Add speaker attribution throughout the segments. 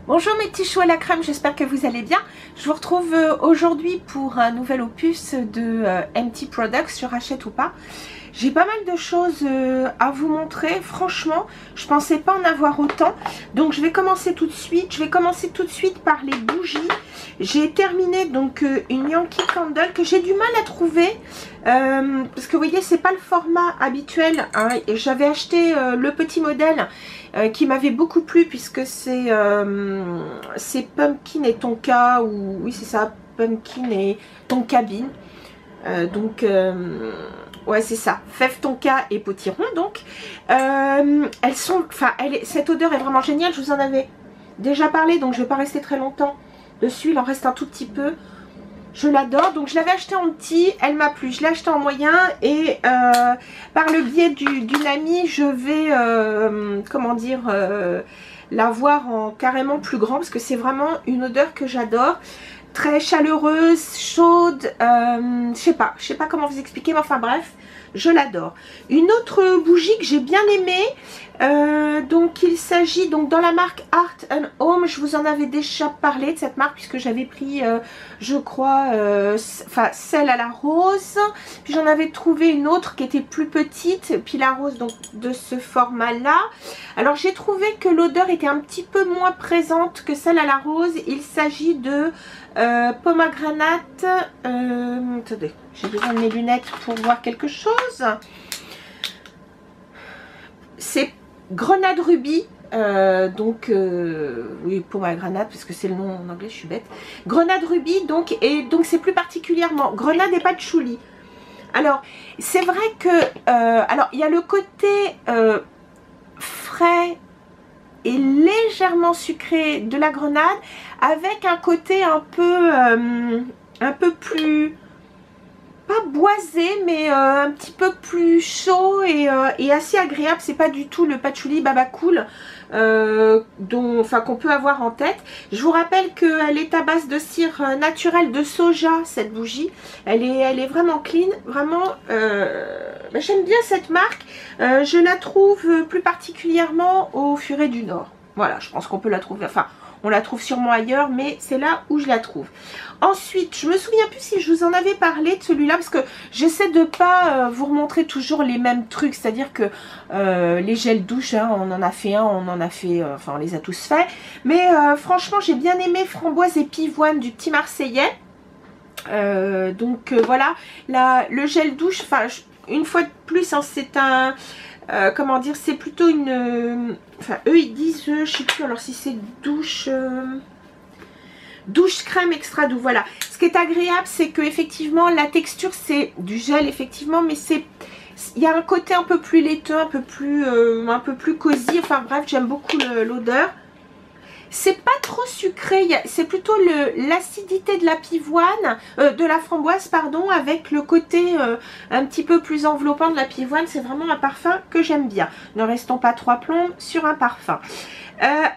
Speaker 1: Bonjour mes petits choux à la crème, j'espère que vous allez bien. Je vous retrouve aujourd'hui pour un nouvel opus de MT Products sur Achète ou pas. J'ai pas mal de choses à vous montrer, franchement, je pensais pas en avoir autant. Donc je vais commencer tout de suite, par les bougies. J'ai terminé donc une Yankee Candle que j'ai du mal à trouver. Parce que vous voyez, c'est pas le format habituel, hein, et j'avais acheté le petit modèle qui m'avait beaucoup plu puisque c'est Pumpkin et Tonka, ou oui c'est ça, Pumpkin et Tonka Bean. Ouais c'est ça, fève tonka et potiron. Donc elles sont, enfin cette odeur est vraiment géniale. Je vous en avais déjà parlé, donc je vais pas rester très longtemps dessus, il en reste un tout petit peu. Je l'adore, donc je l'avais acheté en petit, elle m'a plu, je l'ai acheté en moyen et par le biais d'une amie je vais comment dire la voir en carrément plus grand, parce que c'est vraiment une odeur que j'adore. Très chaleureuse, chaude, je sais pas comment vous expliquer, mais enfin bref, je l'adore. Une autre bougie que j'ai bien aimée, donc il s'agit donc dans la marque Art and Home. Je vous en avais déjà parlé de cette marque puisque j'avais pris, je crois, enfin celle à la rose. Puis j'en avais trouvé une autre qui était plus petite, puis la rose donc de ce format-là. Alors j'ai trouvé que l'odeur était un petit peu moins présente que celle à la rose. Il s'agit de pomegranate, attendez, j'ai besoin de mes lunettes pour voir quelque chose. C'est grenade rubis, oui, pomegranate parce que c'est le nom en anglais, je suis bête. Grenade rubis, donc, et donc c'est plus particulièrement grenade et patchouli. Alors c'est vrai que alors il y a le côté frais et légèrement sucré de la grenade, avec un côté un peu plus, pas boisé, mais un petit peu plus chaud et assez agréable. C'est pas du tout le patchouli baba cool qu'on peut avoir en tête. Je vous rappelle qu'elle est à base de cire naturelle de soja, cette bougie. Elle est vraiment clean, vraiment. J'aime bien cette marque. Je la trouve plus particulièrement au Furet du Nord. Voilà, je pense qu'on peut la trouver, enfin on la trouve sûrement ailleurs, mais c'est là où je la trouve. Ensuite, je me souviens plus si je vous en avais parlé de celui-là, parce que j'essaie de pas vous remontrer toujours les mêmes trucs, c'est-à-dire que les gels douche, hein, on en a fait un, enfin on les a tous faits, mais franchement j'ai bien aimé framboise et pivoine du Petit Marseillais. Voilà, le gel douche, enfin une fois de plus, hein, c'est un... comment dire, c'est plutôt une... enfin, eux ils disent, je sais plus alors si c'est douche... douche crème extra doux, voilà. Ce qui est agréable, c'est que effectivement la texture c'est du gel effectivement, mais c'est... il y a un côté un peu plus laiteux, un peu plus cosy, enfin bref, j'aime beaucoup l'odeur. C'est pas trop sucré, c'est plutôt l'acidité de la pivoine, de la framboise pardon, avec le côté un petit peu plus enveloppant de la pivoine. C'est vraiment un parfum que j'aime bien. Ne restons pas trois plombes sur un parfum.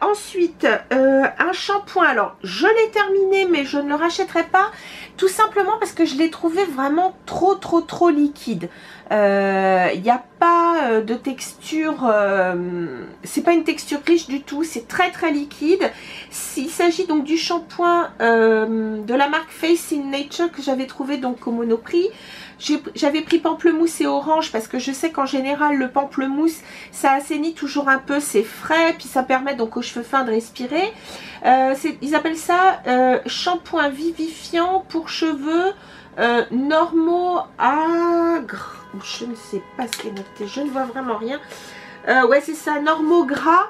Speaker 1: Ensuite, un shampoing. Alors, je l'ai terminé, mais je ne le rachèterai pas, tout simplement parce que je l'ai trouvé vraiment trop liquide. Il n'y a pas de texture, c'est pas une texture riche du tout, c'est très liquide. Il s'agit donc du shampoing de la marque Face in Nature que j'avais trouvé donc au Monoprix. J'avais pris pamplemousse et orange parce que je sais qu'en général le pamplemousse ça assainit toujours un peu, c'est frais, puis ça permet donc aux cheveux fins de respirer. Ils appellent ça shampoing vivifiant pour cheveux normaux à... je ne sais pas ce qui est noté, je ne vois vraiment rien. Ouais c'est ça, normaux gras.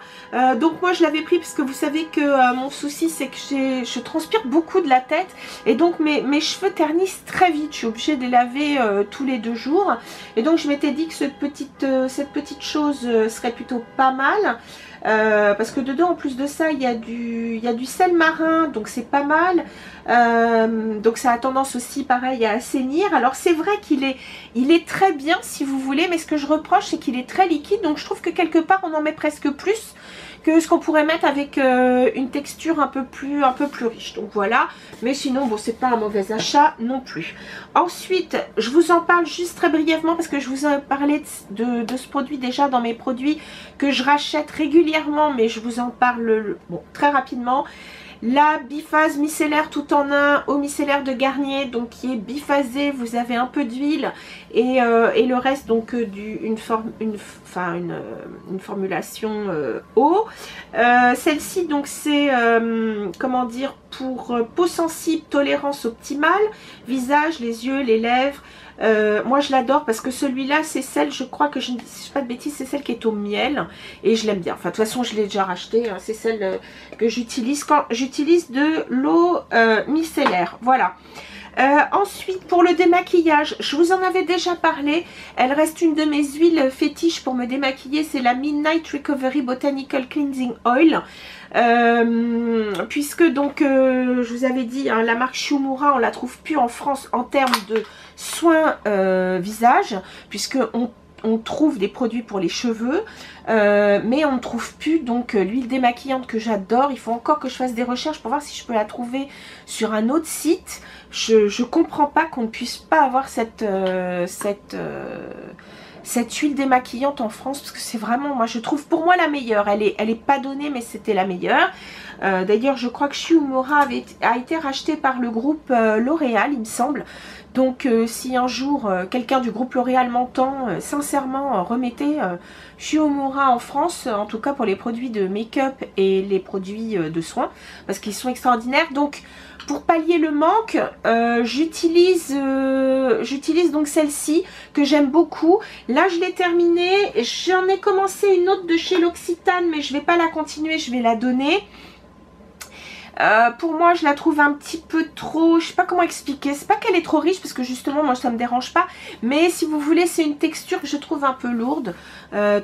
Speaker 1: Donc moi je l'avais pris parce que vous savez que mon souci c'est que je transpire beaucoup de la tête, et donc mes cheveux ternissent très vite. Je suis obligée de les laver tous les 2 jours, et donc je m'étais dit que cette petite chose serait plutôt pas mal. Parce que dedans en plus de ça il y a du sel marin, donc c'est pas mal. Donc ça a tendance aussi pareil à assainir. Alors c'est vrai qu'il est très bien si vous voulez, mais ce que je reproche c'est qu'il est très liquide, donc je trouve que quelque part on en met presque plus que ce qu'on pourrait mettre avec une texture un peu plus riche. Donc voilà, mais sinon bon, c'est pas un mauvais achat non plus. Ensuite, je vous en parle juste très brièvement parce que je vous ai parlé de ce produit déjà dans mes produits que je rachète régulièrement, mais je vous en parle bon, très rapidement. La biphase micellaire tout en un eau micellaire de Garnier, donc qui est biphasée, vous avez un peu d'huile et le reste donc une formulation eau. Celle-ci donc c'est comment dire, pour peau sensible, tolérance optimale, visage, les yeux, les lèvres. Moi je l'adore parce que celui-là c'est celle, je crois que je ne dis pas de bêtises, c'est celle qui est au miel et je l'aime bien. Enfin de toute façon je l'ai déjà racheté, hein, c'est celle que j'utilise quand j'utilise de l'eau micellaire. Voilà. Ensuite pour le démaquillage, je vous en avais déjà parlé, elle reste une de mes huiles fétiches pour me démaquiller, c'est la Midnight Recovery Botanical Cleansing Oil. Puisque donc je vous avais dit hein, la marque Shu Uemura on la trouve plus en France en termes de soins visage, puisque on trouve des produits pour les cheveux, mais on ne trouve plus donc l'huile démaquillante que j'adore. Il faut encore que je fasse des recherches pour voir si je peux la trouver sur un autre site. Je comprends pas qu'on ne puisse pas avoir cette huile démaquillante en France, parce que c'est vraiment, moi je trouve pour moi la meilleure. Elle est pas donnée, mais c'était la meilleure. D'ailleurs je crois que Shu Uemura a été racheté par le groupe L'Oréal il me semble. Donc si un jour quelqu'un du groupe L'Oréal m'entend, sincèrement remettez Shu Uemura en France, en tout cas pour les produits de make-up et les produits de soins, parce qu'ils sont extraordinaires. Donc pour pallier le manque, j'utilise donc celle-ci que j'aime beaucoup. Là je l'ai terminée, j'en ai commencé une autre de chez L'Occitane, mais je vais pas la continuer, je vais la donner. Pour moi je la trouve un petit peu trop, je sais pas comment expliquer, c'est pas qu'elle est trop riche parce que justement moi ça me dérange pas, mais si vous voulez c'est une texture que je trouve un peu lourde,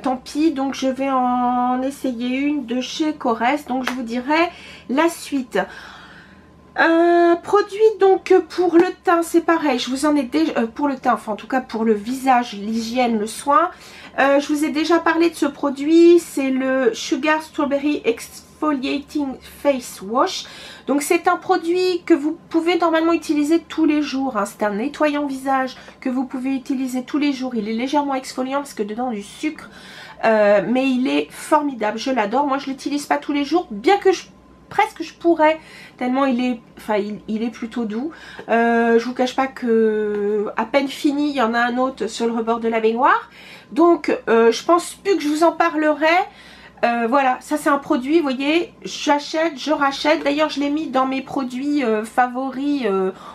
Speaker 1: tant pis. Donc je vais en essayer une de chez Corès, donc je vous dirai la suite. Produit donc pour le teint, c'est pareil, je vous en ai déjà pour le teint, enfin en tout cas pour le visage, l'hygiène, le soin, je vous ai déjà parlé de ce produit, c'est le Sugar Strawberry Exfoliating Face Wash. Donc c'est un produit que vous pouvez normalement utiliser tous les jours, hein. C'est un nettoyant visage que vous pouvez utiliser tous les jours. Il est légèrement exfoliant parce que dedans du sucre, mais il est formidable, je l'adore. Moi je l'utilise pas tous les jours, bien que presque je pourrais, tellement il est plutôt doux. Je vous cache pas que à peine fini, il y en a un autre sur le rebord de la baignoire. Donc je pense plus que je vous en parlerai. Voilà, ça c'est un produit, vous voyez, j'achète, je rachète. D'ailleurs je l'ai mis dans mes produits favoris,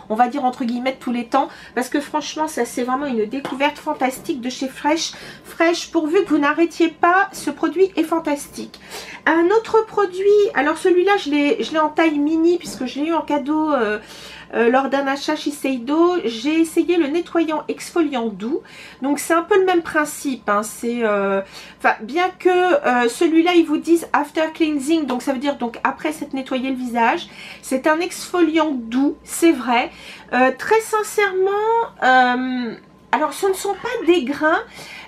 Speaker 1: on va dire entre guillemets de tous les temps, parce que franchement ça c'est vraiment une découverte fantastique de chez Fresh. Fresh, pourvu que vous n'arrêtiez pas, ce produit est fantastique. Un autre produit, alors celui-là je l'ai en taille mini puisque je l'ai eu en cadeau lors d'un achat chez Seido. J'ai essayé le nettoyant exfoliant doux, donc c'est un peu le même principe, hein. C'est bien que celui-là ils vous disent after cleansing, donc ça veut dire donc après s'être nettoyé le visage. C'est un exfoliant doux, c'est vrai. Très sincèrement, alors ce ne sont pas des grains.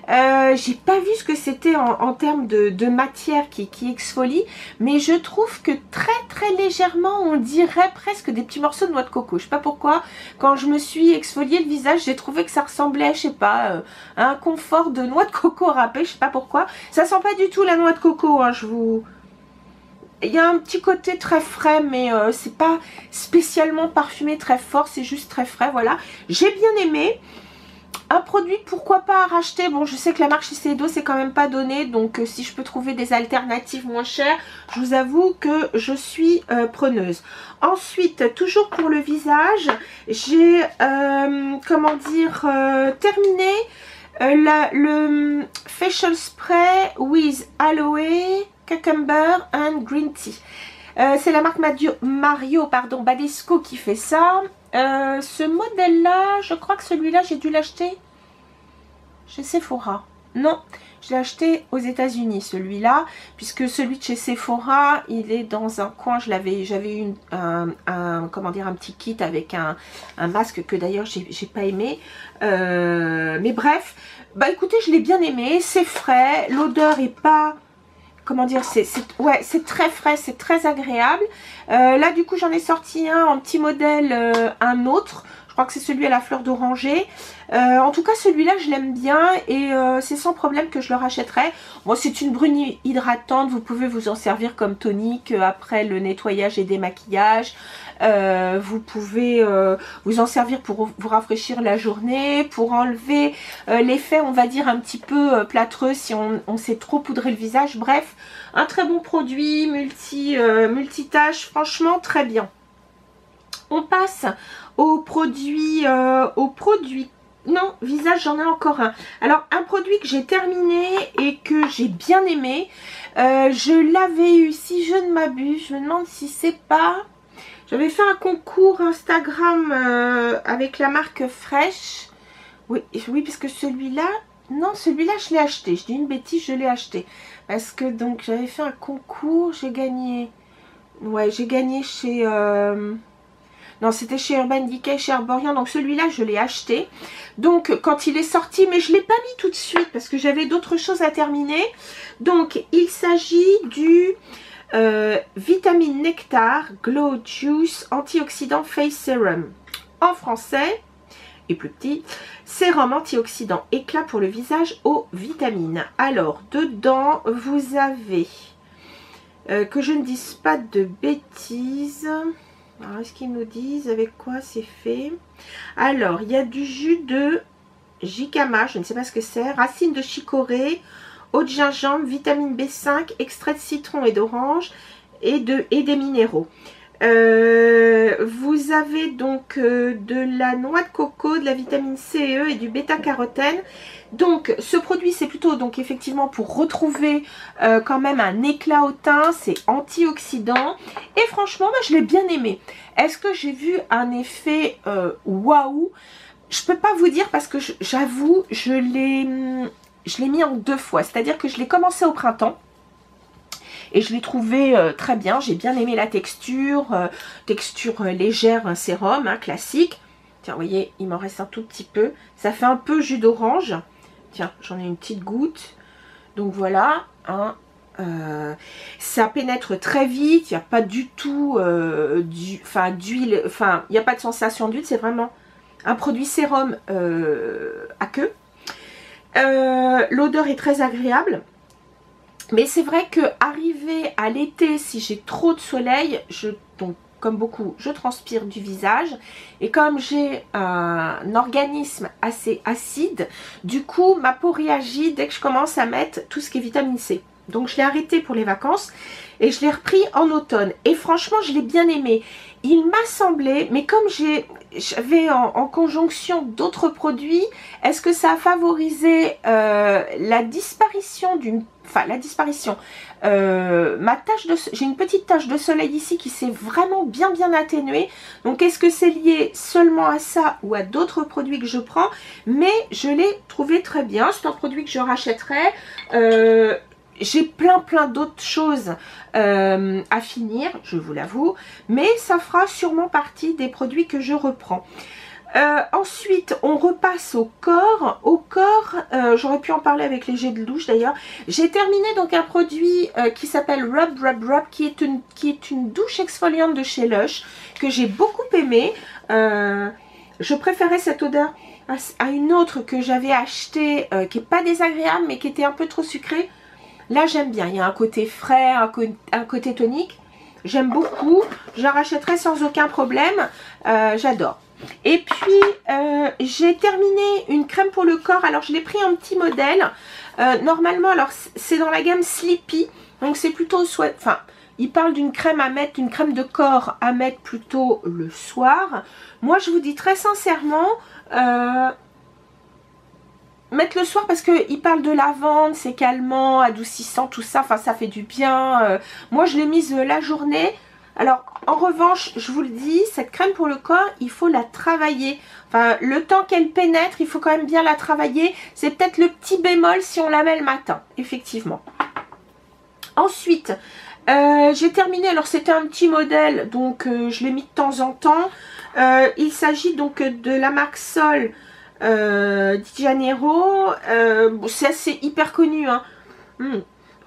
Speaker 1: J'ai pas vu ce que c'était en termes de matière qui exfolie, mais je trouve que très légèrement on dirait presque des petits morceaux de noix de coco. Je sais pas pourquoi, quand je me suis exfolié le visage j'ai trouvé que ça ressemblait, je sais pas, à un confort de noix de coco râpée, je sais pas pourquoi. Ça sent pas du tout la noix de coco, hein, il y a un petit côté très frais, mais c'est pas spécialement parfumé très fort, c'est juste très frais, voilà. J'ai bien aimé. Un produit, pourquoi pas racheter. Bon, je sais que la marque Shiseido c'est quand même pas donné, donc si je peux trouver des alternatives moins chères, je vous avoue que je suis preneuse. Ensuite, toujours pour le visage, j'ai comment dire, terminé le Facial Spray with Aloe, Cucumber and Green Tea. C'est la marque Mario Badescu qui fait ça. Ce modèle là, je crois que celui-là j'ai dû l'acheter chez Sephora. Non, je l'ai acheté aux États-Unis celui-là, puisque celui de chez Sephora il est dans un coin. J'avais eu comment dire, un petit kit avec un masque que d'ailleurs j'ai pas aimé, mais bref, bah écoutez, je l'ai bien aimé, c'est frais, l'odeur est pas comment dire, ouais, c'est très frais, c'est très agréable. Là du coup j'en ai sorti un en petit modèle, un autre. Je crois que c'est celui à la fleur d'oranger. En tout cas, celui-là, je l'aime bien et c'est sans problème que je le rachèterai. Bon, c'est une brune hydratante. Vous pouvez vous en servir comme tonique après le nettoyage et démaquillage. Vous pouvez vous en servir pour vous rafraîchir la journée, pour enlever l'effet, on va dire, un petit peu plâtreux si on s'est trop poudré le visage. Bref, un très bon produit, multitâche, franchement, très bien. On passe au produit, non, visage, j'en ai encore un. Alors, un produit que j'ai terminé et que j'ai bien aimé. Je l'avais eu, si je ne m'abuse, je me demande si c'est pas... J'avais fait un concours Instagram avec la marque Fresh. Oui, oui, parce que celui-là... Non, celui-là, je l'ai acheté. Je dis une bêtise, je l'ai acheté. Parce que, donc, j'avais fait un concours, j'ai gagné... Ouais, j'ai gagné chez... Non, c'était chez Urban Decay, chez Arborian. Donc celui-là, je l'ai acheté. Donc quand il est sorti, mais je ne l'ai pas mis tout de suite parce que j'avais d'autres choses à terminer. Donc il s'agit du Vitamine Nectar Glow Juice Antioxydant Face Serum. En français, et plus petit, sérum antioxydant éclat pour le visage aux vitamines. Alors, dedans, vous avez, que je ne dise pas de bêtises... Alors, est-ce qu'ils nous disent avec quoi c'est fait? Alors, il y a du jus de jicama, je ne sais pas ce que c'est, racines de chicorée, eau de gingembre, vitamine B5, extrait de citron et d'orange et des minéraux. Vous avez donc de la noix de coco, de la vitamine C et E et du bêta-carotène. Donc ce produit c'est plutôt donc effectivement pour retrouver quand même un éclat au teint, c'est antioxydant et franchement moi je l'ai bien aimé. Est-ce que j'ai vu un effet waouh? Je peux pas vous dire parce que j'avoue je l'ai mis en 2 fois, c'est-à-dire que je l'ai commencé au printemps. Et je l'ai trouvé très bien, j'ai bien aimé la texture, texture légère, un sérum, hein, classique. Tiens, vous voyez, il m'en reste un tout petit peu. Ça fait un peu jus d'orange. Tiens, j'en ai une petite goutte. Donc voilà, hein, ça pénètre très vite, il n'y a pas du tout d'huile, enfin, il n'y a pas de sensation d'huile, c'est vraiment un produit sérum à queue. L'odeur est très agréable. Mais c'est vrai que arrivé à l'été, si j'ai trop de soleil, donc comme beaucoup, je transpire du visage. Et comme j'ai un organisme assez acide, du coup, ma peau réagit dès que je commence à mettre tout ce qui est vitamine C. Donc je l'ai arrêté pour les vacances et je l'ai repris en automne. Et franchement, je l'ai bien aimé. Il m'a semblé, mais comme j'avais en conjonction d'autres produits, est-ce que ça a favorisé la disparition d'une... Enfin, la disparition. J'ai une petite tache de soleil ici qui s'est vraiment bien atténuée. Donc, est-ce que c'est lié seulement à ça ou à d'autres produits que je prends? Mais je l'ai trouvé très bien. C'est un produit que je rachèterai. J'ai plein d'autres choses à finir, je vous l'avoue, mais ça fera sûrement partie des produits que je reprends. Ensuite, on repasse au corps. Au corps, j'aurais pu en parler avec les jets de douche d'ailleurs. J'ai terminé donc un produit qui s'appelle Rub Rub Rub, qui est une douche exfoliante de chez Lush, que j'ai beaucoup aimé. Je préférais cette odeur à une autre que j'avais achetée, qui n'est pas désagréable, mais qui était un peu trop sucrée. Là, j'aime bien. Il y a un côté frais, un côté tonique. J'aime beaucoup. Je la rachèterai sans aucun problème. J'adore. Et puis, j'ai terminé une crème pour le corps. Alors, je l'ai pris en petit modèle. Normalement, alors, c'est dans la gamme Sleepy. Donc, c'est plutôt... Enfin, il parle d'une crème à mettre, une crème de corps à mettre plutôt le soir. Moi, je vous dis très sincèrement... mettre le soir parce qu'il parle de lavande, c'est calmant, adoucissant, tout ça, enfin ça fait du bien. Moi je l'ai mise la journée. Alors en revanche, je vous le dis, cette crème pour le corps, il faut la travailler. Enfin le temps qu'elle pénètre, il faut quand même bien la travailler. C'est peut-être le petit bémol si on la met le matin, effectivement. Ensuite, j'ai terminé, alors c'était un petit modèle, donc je l'ai mis de temps en temps. Il s'agit donc de la marque Sol. Di Janeiro, c'est assez hyper connu, hein.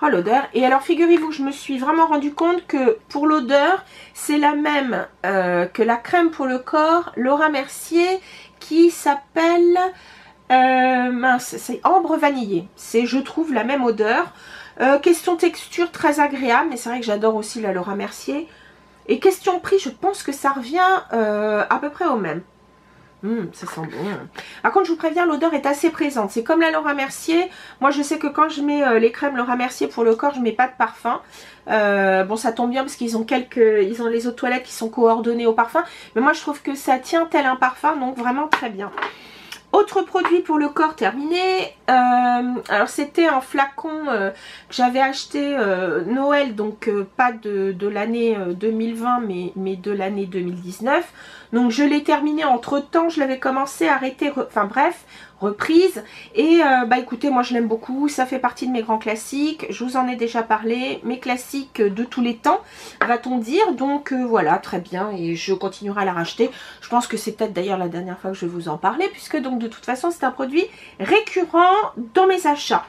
Speaker 1: Oh, l'odeur. Et alors, figurez-vous que je me suis vraiment rendu compte que pour l'odeur, c'est la même que la crème pour le corps, Laura Mercier, qui s'appelle... mince, c'est ambre vanillé. C'est, je trouve, la même odeur. Question texture, très agréable. Mais c'est vrai que j'adore aussi la Laura Mercier. Et question prix, je pense que ça revient à peu près au même. Ça sent bon. Par contre, je vous préviens, l'odeur est assez présente. C'est comme la Laura Mercier. Moi, je sais que quand je mets les crèmes Laura Mercier pour le corps, je mets pas de parfum. Bon, ça tombe bien parce qu'ils ont ils ont les eaux de toilette qui sont coordonnées au parfum. Mais moi, je trouve que ça tient tel un parfum, donc vraiment très bien. Autre produit pour le corps terminé, alors c'était un flacon que j'avais acheté Noël, donc pas de l'année 2020 mais de l'année 2019. Donc je l'ai terminé entre temps, je l'avais commencé, arrêté, enfin bref, reprise. Et bah écoutez, moi je l'aime beaucoup, ça fait partie de mes grands classiques, je vous en ai déjà parlé, mes classiques de tous les temps, va-t-on dire. Donc voilà, très bien, et je continuerai à la racheter. Je pense que c'est peut-être d'ailleurs la dernière fois que je vais vous en parler, puisque donc de toute façon c'est un produit récurrent dans mes achats.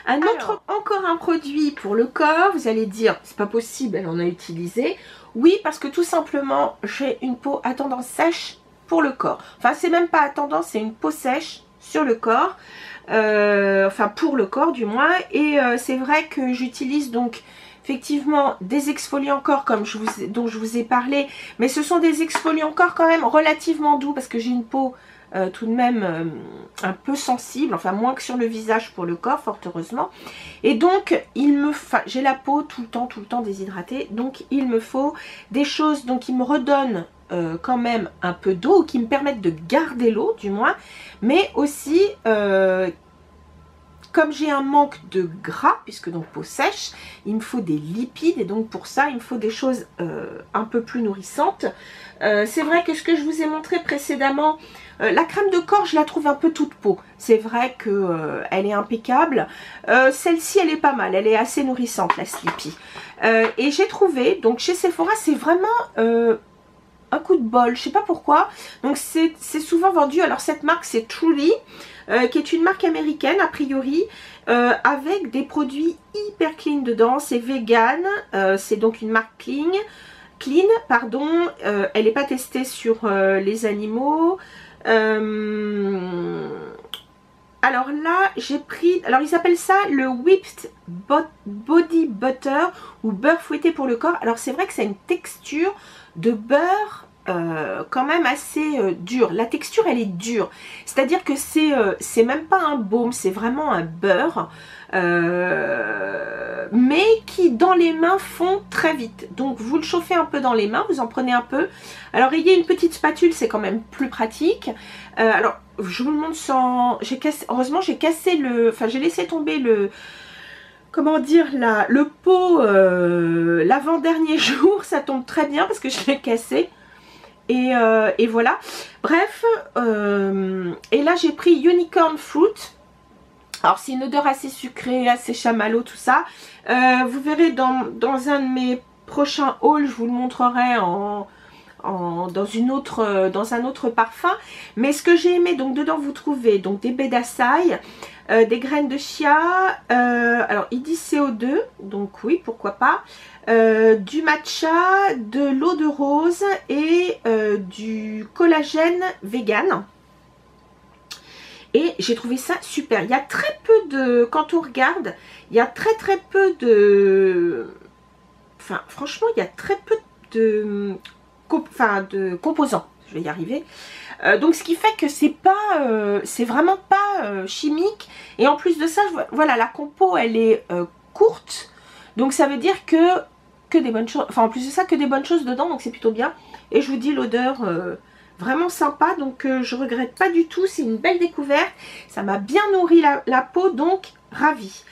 Speaker 1: Encore un produit pour le corps, vous allez dire, c'est pas possible, elle en a utilisé. Oui, parce que tout simplement, j'ai une peau à tendance sèche pour le corps. Enfin, c'est même pas à tendance, c'est une peau sèche sur le corps. Enfin, pour le corps du moins. Et c'est vrai que j'utilise donc effectivement des exfoliants corps comme dont je vous ai parlé. Mais ce sont des exfoliants corps quand même relativement doux parce que j'ai une peau tout de même un peu sensible, enfin moins que sur le visage pour le corps, fort heureusement. Et donc j'ai la peau tout le temps déshydratée, donc il me faut des choses donc qui me redonnent quand même un peu d'eau, qui me permettent de garder l'eau du moins, mais aussi comme j'ai un manque de gras, puisque donc peau sèche, il me faut des lipides, et donc pour ça il me faut des choses un peu plus nourrissantes. C'est vrai que ce que je vous ai montré précédemment, la crème de corps, je la trouve un peu toute peau. C'est vrai que elle est impeccable. Celle-ci, elle est pas mal. Elle est assez nourrissante, la Sleepy. Et j'ai trouvé, donc chez Sephora, c'est vraiment un coup de bol. Je sais pas pourquoi. Donc c'est souvent vendu. Alors cette marque, c'est Truly, qui est une marque américaine, a priori, avec des produits hyper clean dedans. C'est vegan. C'est donc une marque clean, pardon. Elle n'est pas testée sur les animaux. Alors là, j'ai pris... Alors, ils appellent ça le Whipped Body Butter ou beurre fouetté pour le corps. Alors, c'est vrai que c'est une texture de beurre quand même assez dure. La texture, elle est dure. C'est-à-dire que c'est même pas un baume, c'est vraiment un beurre. Mais qui dans les mains fond très vite. Donc vous le chauffez un peu dans les mains, vous en prenez un peu. Alors ayez une petite spatule, c'est quand même plus pratique. Alors je vous le montre sans... Heureusement j'ai cassé le... Enfin j'ai laissé tomber le... Comment dire, le pot l'avant-dernier jour. Ça tombe très bien parce que je l'ai cassé. Et voilà. Bref. Et là j'ai pris Unicorn Fruit. Alors c'est une odeur assez sucrée, assez chamallow, tout ça. Vous verrez dans un de mes prochains hauls, je vous le montrerai dans un autre parfum. Mais ce que j'ai aimé, donc dedans vous trouvez donc des baies d'açaï, des graines de chia, alors il dit CO2, donc oui pourquoi pas, du matcha, de l'eau de rose et du collagène vegan. Et j'ai trouvé ça super. Il y a très peu de... Quand on regarde, il y a très peu de... Enfin, franchement, il y a très peu de... de composants. Je vais y arriver. Donc, ce qui fait que c'est pas... c'est vraiment pas chimique. Et en plus de ça, voilà, la compo, elle est courte. Donc, ça veut dire que des bonnes choses... Enfin, en plus de ça, que des bonnes choses dedans. Donc, c'est plutôt bien. Et je vous dis, l'odeur... vraiment sympa, donc je regrette pas du tout, c'est une belle découverte, ça m'a bien nourri la peau, donc ravie.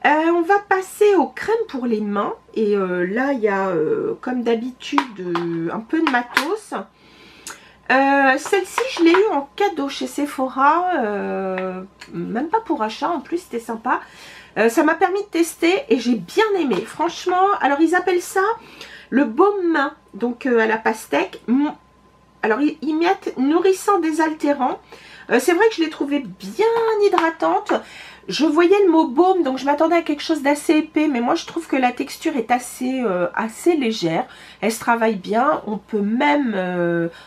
Speaker 1: On va passer aux crèmes pour les mains, et là il y a comme d'habitude un peu de matos. Celle-ci je l'ai eu en cadeau chez Sephora, même pas pour achat, en plus c'était sympa. Ça m'a permis de tester et j'ai bien aimé, franchement. Alors ils appellent ça le baume main, donc à la pastèque. Alors, ils mettent nourrissant désaltérant. C'est vrai que je l'ai trouvée bien hydratante. Je voyais le mot baume, donc je m'attendais à quelque chose d'assez épais, mais moi je trouve que la texture est assez légère. Elle se travaille bien, on peut même,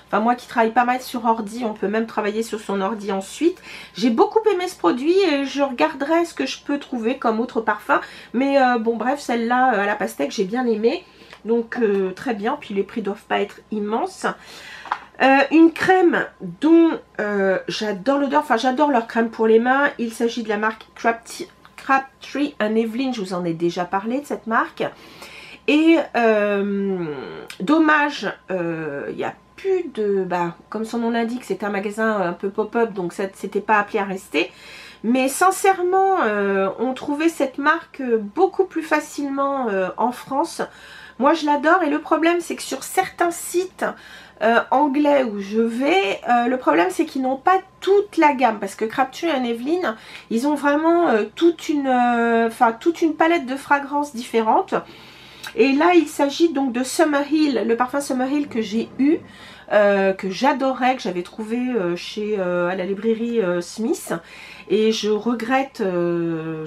Speaker 1: enfin moi qui travaille pas mal sur ordi, on peut même travailler sur son ordi ensuite. J'ai beaucoup aimé ce produit et je regarderai ce que je peux trouver comme autre parfum. Mais bon bref, celle-là à la pastèque, j'ai bien aimé. Donc très bien, puis les prix doivent pas être immenses. Une crème dont j'adore l'odeur, enfin j'adore leur crème pour les mains. Il s'agit de la marque Crabtree & Evelyn, je vous en ai déjà parlé de cette marque. Et dommage, il n'y a plus de... comme son nom l'indique, c'est un magasin un peu pop-up, donc ça s'était pas appelé à rester. Mais sincèrement, on trouvait cette marque beaucoup plus facilement en France. Moi je l'adore et le problème c'est que sur certains sites anglais où je vais, le problème c'est qu'ils n'ont pas toute la gamme, parce que Crabtree & Evelyn, ils ont vraiment toute une palette de fragrances différentes. Et là il s'agit donc de Summerhill, le parfum Summerhill que j'ai eu, que j'adorais, que j'avais trouvé à la librairie Smith. Et je regrette de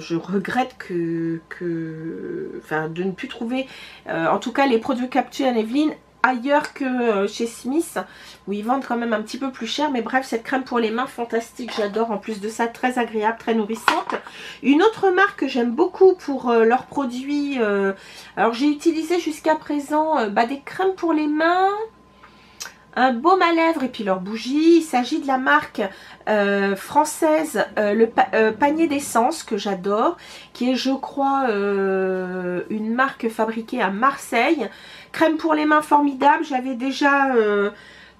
Speaker 1: ne plus trouver, en tout cas les produits Crabtree & Evelyn ailleurs que chez Smith, où ils vendent quand même un petit peu plus cher. Mais bref, cette crème pour les mains, fantastique, j'adore. En plus de ça, très agréable, très nourrissante. Une autre marque que j'aime beaucoup pour leurs produits, alors j'ai utilisé jusqu'à présent des crèmes pour les mains, un baume à lèvres et puis leurs bougies. Il s'agit de la marque française, panier d'essence, que j'adore, qui est je crois une marque fabriquée à Marseille. Crème pour les mains formidable, j'avais déjà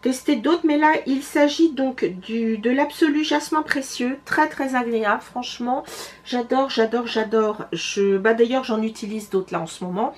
Speaker 1: testé d'autres, mais là il s'agit donc de l'absolu jasmin précieux, très agréable, franchement j'adore. D'ailleurs j'en utilise d'autres là en ce moment.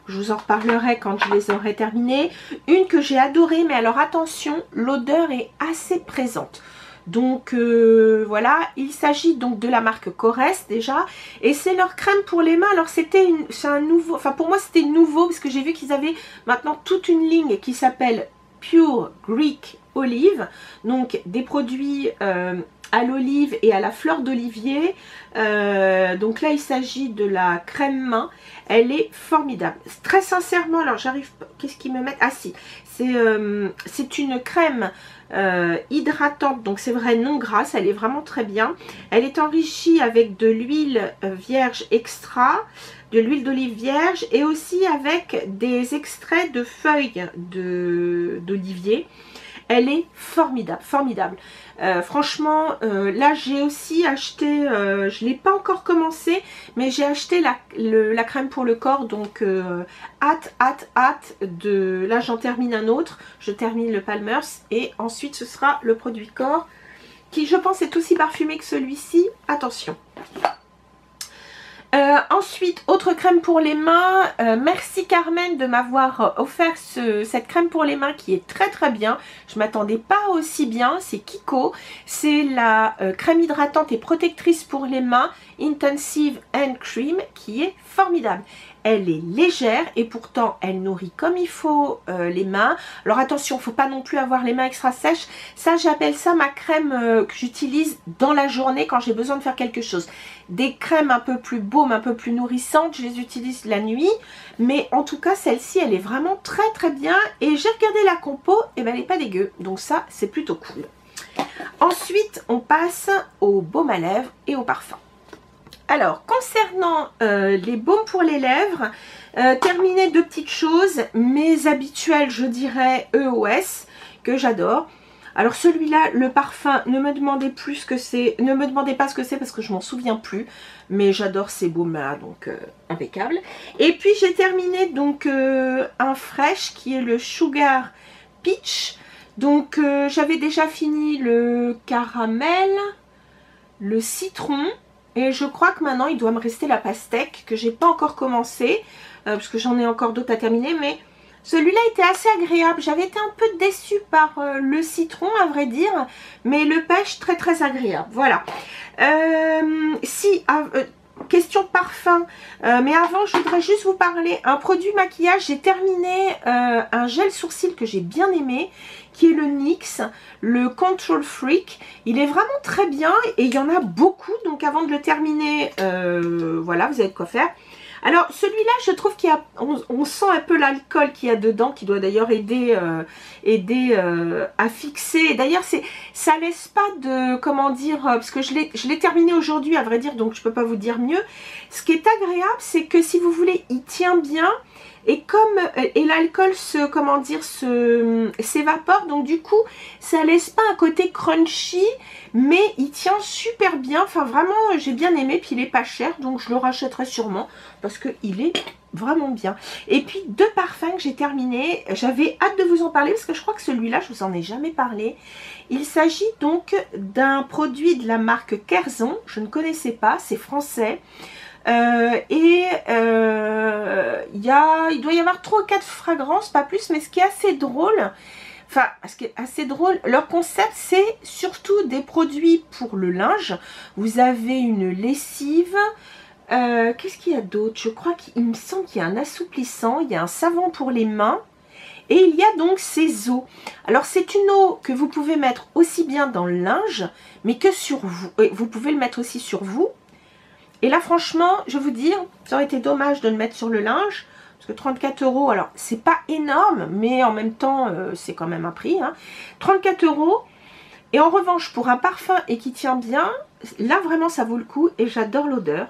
Speaker 1: Je vous en reparlerai quand je les aurai terminées. Une que j'ai adorée, mais alors attention, l'odeur est assez présente. Donc voilà, il s'agit donc de la marque Corès déjà, et c'est leur crème pour les mains. Alors c'est un nouveau, enfin pour moi c'était nouveau, parce que j'ai vu qu'ils avaient maintenant toute une ligne qui s'appelle Pure Greek Olive, donc des produits à l'olive et à la fleur d'olivier. Donc là il s'agit de la crème main, elle est formidable, très sincèrement. Alors j'arrive pas, qu'est-ce qu'ils me mettent, ah si, c'est une crème hydratante, donc c'est vrai non grasse, elle est vraiment très bien. Elle est enrichie avec de l'huile vierge extra, de l'huile d'olive vierge, et aussi avec des extraits de feuilles d'olivier. Elle est formidable. Franchement, là j'ai aussi acheté, je ne l'ai pas encore commencé, mais j'ai acheté la crème pour le corps, donc hâte là j'en termine un autre, je termine le Palmer's, et ensuite ce sera le produit corps, qui je pense est aussi parfumé que celui-ci, attention. Ensuite, autre crème pour les mains, merci Carmen de m'avoir offert cette crème pour les mains qui est très bien. Je m'attendais pas aussi bien, c'est Kiko, c'est la crème hydratante et protectrice pour les mains Intensive Hand Cream, qui est formidable. Elle est légère et pourtant elle nourrit comme il faut les mains. Alors attention, il ne faut pas non plus avoir les mains extra sèches. Ça, j'appelle ça ma crème que j'utilise dans la journée quand j'ai besoin de faire quelque chose. Des crèmes un peu plus baumes, un peu plus nourrissantes, je les utilise la nuit. Mais en tout cas, celle-ci, elle est vraiment très bien. Et j'ai regardé la compo, et ben elle n'est pas dégueu. Donc ça, c'est plutôt cool. Ensuite, on passe au baume à lèvres et au parfum. Alors, concernant les baumes pour les lèvres, terminer deux petites choses. Mes habituels, je dirais EOS, que j'adore. Alors celui-là, le parfum, ne me demandez plus ce que c'est, ne me demandez pas ce que c'est parce que je m'en souviens plus. Mais j'adore ces baumes-là, donc impeccable. Et puis j'ai terminé donc un fresh qui est le Sugar Peach. Donc j'avais déjà fini le caramel, le citron. Et je crois que maintenant il doit me rester la pastèque que j'ai pas encore commencé parce que j'en ai encore d'autres à terminer, mais celui-là était assez agréable. J'avais été un peu déçue par le citron à vrai dire, mais le pêche très agréable. Voilà. question parfum. Mais avant, je voudrais juste vous parler un produit maquillage. J'ai terminé un gel sourcil que j'ai bien aimé, qui est le NYX, le Control Freak. Il est vraiment très bien et il y en a beaucoup. Donc avant de le terminer, voilà, vous avez de quoi faire. Alors celui-là, je trouve qu'il y a, on sent un peu l'alcool qu'il y a dedans, qui doit d'ailleurs aider, à fixer. D'ailleurs, ça laisse pas de, comment dire, parce que je l'ai terminé aujourd'hui, à vrai dire, donc je peux pas vous dire mieux. Ce qui est agréable, c'est que si vous voulez, il tient bien. Et comme l'alcool se, comment dire, s'évapore, donc du coup ça laisse pas un côté crunchy, mais il tient super bien. Enfin vraiment j'ai bien aimé, puis il est pas cher, donc je le rachèterai sûrement parce que il est vraiment bien. Et puis deux parfums que j'ai terminé, j'avais hâte de vous en parler parce que je crois que celui-là je vous en ai jamais parlé. Il s'agit donc d'un produit de la marque Kerzon, je ne connaissais pas, c'est français. Il doit y avoir 3 ou 4 fragrances, pas plus, mais ce qui est assez drôle, enfin, ce qui est assez drôle, leur concept, c'est surtout des produits pour le linge. Vous avez une lessive, qu'est-ce qu'il y a d'autre? Je crois qu'il me semble qu'il y a un assouplissant, il y a un savon pour les mains, et il y a donc ces eaux. Alors, c'est une eau que vous pouvez mettre aussi bien dans le linge, mais que sur vous. Vous pouvez le mettre aussi sur vous. Et là, franchement, je vais vous dire, ça aurait été dommage de le mettre sur le linge. Parce que 34 €, alors, c'est pas énorme, mais en même temps, c'est quand même un prix. Hein. 34 €. Et en revanche, pour un parfum et qui tient bien, là, vraiment, ça vaut le coup. Et j'adore l'odeur.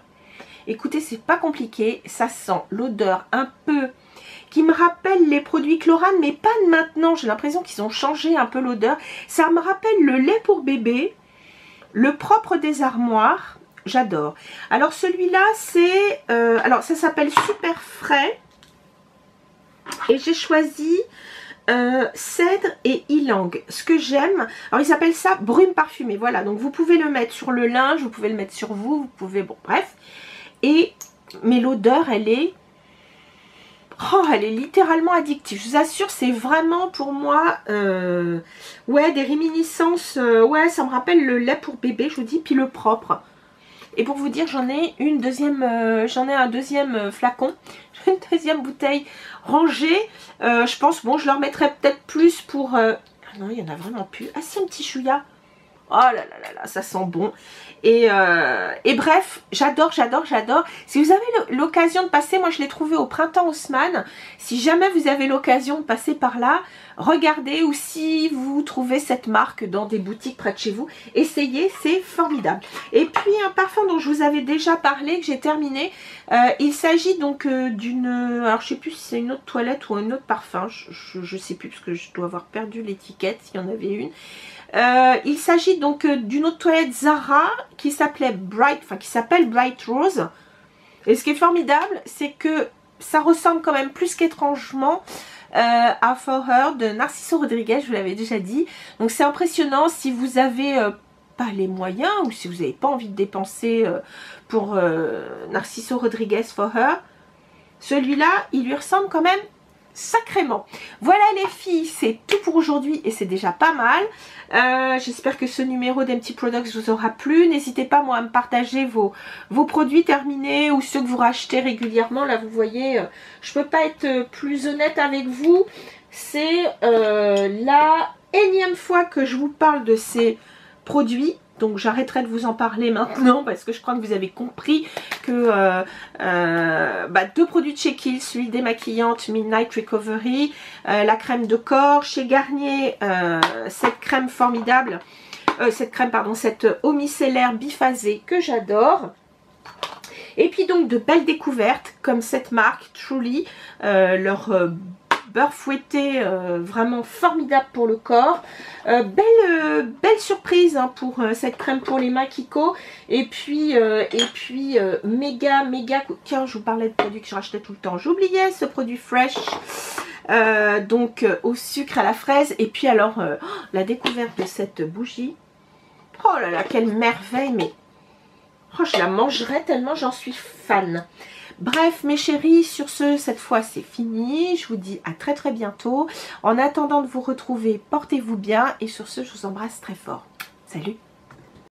Speaker 1: Écoutez, c'est pas compliqué. Ça sent l'odeur un peu qui me rappelle les produits Chlorane, mais pas de maintenant. J'ai l'impression qu'ils ont changé un peu l'odeur. Ça me rappelle le lait pour bébé, le propre des armoires. J'adore. Alors celui-là, c'est... alors ça s'appelle Super Frais. Et j'ai choisi cèdre et ylang. Ce que j'aime, alors ils appellent ça brume parfumée. Voilà, donc vous pouvez le mettre sur le linge, vous pouvez le mettre sur vous, vous pouvez... Bon, bref. Mais l'odeur, elle est... Oh, elle est littéralement addictive. Je vous assure, c'est vraiment pour moi... ouais, des réminiscences... ouais, ça me rappelle le lait pour bébé, je vous dis, puis le propre. Et pour vous dire, j'en ai un deuxième flacon, une deuxième bouteille rangée. Je pense, bon, je leur mettrai peut-être plus pour... Ah non, il n'y en a vraiment plus. Ah, c'est un petit chouïa. Oh là là là là, ça sent bon. Et bref, j'adore, j'adore, j'adore. Si vous avez l'occasion de passer, moi je l'ai trouvé au printemps Haussmann. Si jamais vous avez l'occasion de passer par là, regardez, ou si vous trouvez cette marque dans des boutiques près de chez vous, essayez, c'est formidable. Et puis un parfum dont je vous avais déjà parlé, que j'ai terminé, il s'agit donc d'une... Alors je sais plus si c'est une autre toilette ou un autre parfum, je sais plus parce que je dois avoir perdu l'étiquette s'il y en avait une. Il s'agit donc d'une autre toilette Zara qui s'appelle Bright Rose. Et ce qui est formidable, c'est que ça ressemble quand même plus qu'étrangement à For Her de Narciso Rodriguez, je vous l'avais déjà dit. Donc c'est impressionnant si vous avez pas les moyens ou si vous n'avez pas envie de dépenser pour Narciso Rodriguez For Her. Celui-là, il lui ressemble quand même sacrément. Voilà les filles, c'est tout pour aujourd'hui et c'est déjà pas mal. J'espère que ce numéro d'Empty Products vous aura plu. N'hésitez pas moi à me partager vos produits terminés ou ceux que vous rachetez régulièrement. Là vous voyez, je peux pas être plus honnête avec vous. C'est la énième fois que je vous parle de ces produits. Donc j'arrêterai de vous en parler maintenant parce que je crois que vous avez compris que deux produits de chez Kiehl's, celui démaquillante Midnight Recovery, la crème de corps, chez Garnier, cette crème formidable, cette eau micellaire biphasée que j'adore. Et puis donc de belles découvertes comme cette marque Truly, leur beurre fouetté vraiment formidable pour le corps. Belle surprise hein, pour cette crème pour les mains Kiko. Et puis méga tiens, je vous parlais de produits que je rachetais tout le temps, j'oubliais ce produit Fresh, donc au sucre à la fraise. Et puis alors la découverte de cette bougie, oh là là, quelle merveille, mais oh, je la mangerai tellement j'en suis fan. Bref mes chéris, sur ce, cette fois c'est fini. Je vous dis à très très bientôt. En attendant de vous retrouver, portez-vous bien. Et sur ce, je vous embrasse très fort. Salut!